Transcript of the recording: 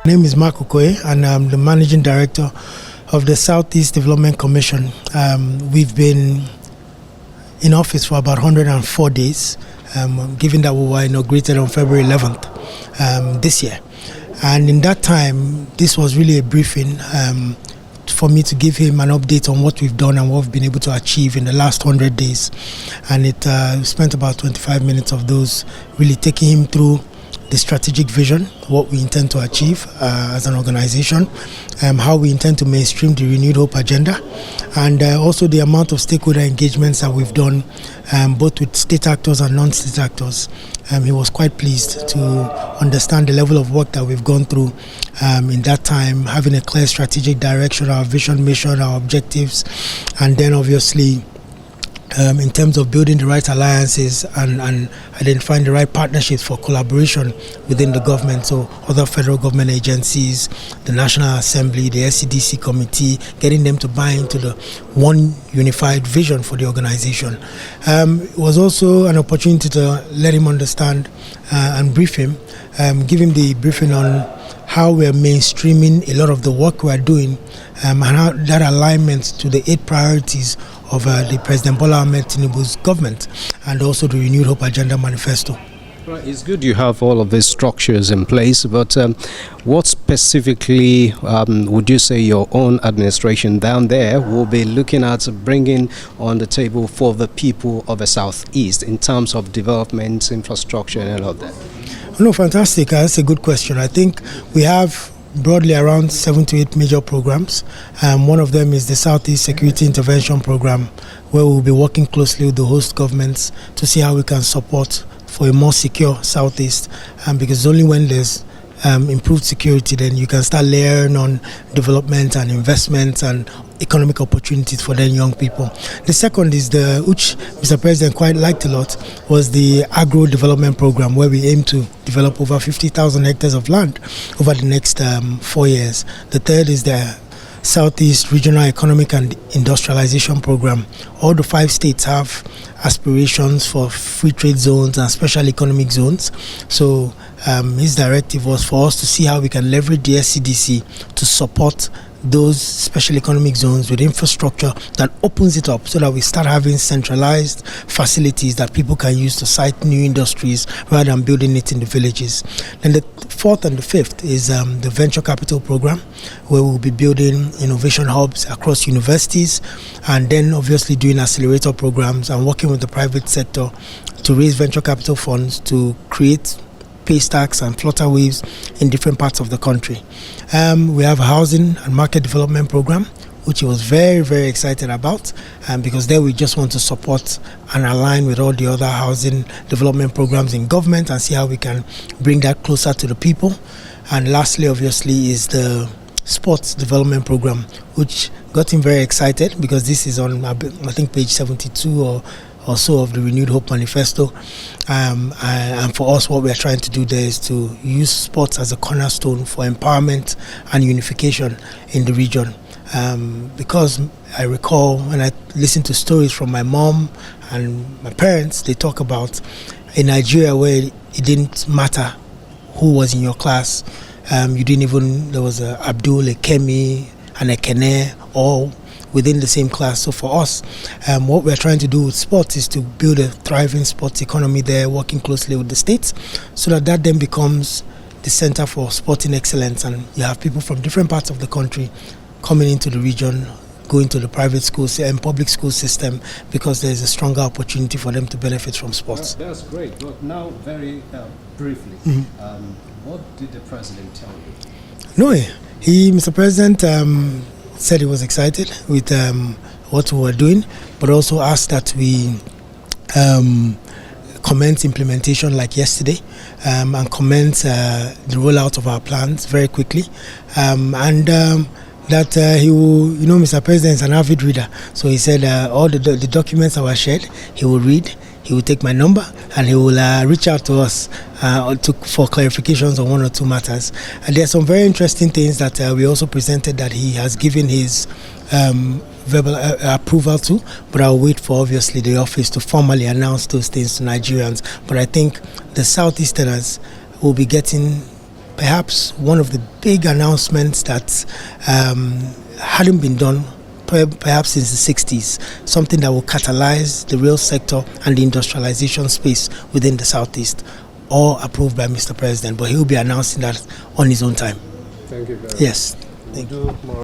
My name is Mark Okoye, and I'm the Managing Director of the Southeast Development Commission. We've been in office for about 104 days, given that we were inaugurated on February 11th this year. And in that time, this was really a briefing for me to give him an update on what we've done and what we've been able to achieve in the last 100 days. And it spent about 25 minutes of those really taking him through the strategic vision, what we intend to achieve as an organization, how we intend to mainstream the Renewed Hope agenda, and also the amount of stakeholder engagements that we've done, both with state actors and non-state actors. He was quite pleased to understand the level of work that we've gone through in that time, having a clear strategic direction, our vision, mission, our objectives, and then obviously in terms of building the right alliances and identifying the right partnerships for collaboration within the government, so other federal government agencies, the National Assembly, the SCDC committee, getting them to buy into the one unified vision for the organization. It was also an opportunity to let him understand and brief him, give him the briefing on how we're mainstreaming a lot of the work we're doing, and how that alignment to the 8 priorities of the President Bola Ahmed Tinubu's government, and also the Renewed Hope Agenda Manifesto. Right, it's good you have all of these structures in place, but what specifically would you say your own administration down there will be looking at bringing on the table for the people of the Southeast in terms of development, infrastructure, and all of that? No, fantastic. That's a good question. I think we have broadly around 7 to 8 major programs. One of them is the Southeast Security Intervention Program, where we'll be working closely with the host governments to see how we can support for a more secure Southeast. Because only when there's improved security, then you can start layering on development and investment and economic opportunities for the young people. The second is which Mr. President quite liked a lot, was the agro development program, where we aim to develop over 50,000 hectares of land over the next 4 years. The third is the Southeast Regional Economic and Industrialization Program. All the 5 states have aspirations for free trade zones and special economic zones. So his directive was for us to see how we can leverage the SCDC to support those special economic zones with infrastructure that opens it up, so that we start having centralized facilities that people can use to site new industries rather than building it in the villages. Then the fourth and the fifth is the venture capital program, where we'll be building innovation hubs across universities, and then obviously doing accelerator programs and working with the private sector to raise venture capital funds to create pay stacks and flutter waves in different parts of the country. We have a housing and market development program, which he was very, very excited about, because there we just want to support and align with all the other housing development programs in government and see how we can bring that closer to the people. And lastly, obviously, is the sports development program, which got him very excited, because this is on, I think, page 72 or so of the Renewed Hope Manifesto. And for us, what we are trying to do there is to use sports as a cornerstone for empowerment and unification in the region. Because I recall when I listen to stories from my mom and my parents, they talk about in Nigeria where it didn't matter who was in your class. You didn't even, there was a Abdul, a Kemi, and a Kene, all within the same class. So for us, what we're trying to do with sports is to build a thriving sports economy there, working closely with the states, so that then becomes the center for sporting excellence, and you have people from different parts of the country coming into the region, going to the private schools and public school system, because there's a stronger opportunity for them to benefit from sports. That's great. But now, very briefly, what did the president tell you? No, Mr. President said he was excited with what we were doing, but also asked that we commence implementation like yesterday, and commence the rollout of our plans very quickly, and that he will, Mr. President is an avid reader, so he said all the documents that were shared, he will read, he will take my number, and he will reach out to us for clarifications on 1 or 2 matters. And there are some very interesting things that we also presented that he has given his verbal approval to, but I'll wait for obviously the office to formally announce those things to Nigerians. But I think the Southeasterners will be getting perhaps one of the big announcements that hadn't been done perhaps since the 60s, something that will catalyze the rail sector and the industrialization space within the Southeast, all approved by Mr. President, but he will be announcing that on his own time. Thank you very much. Yes. Thank you.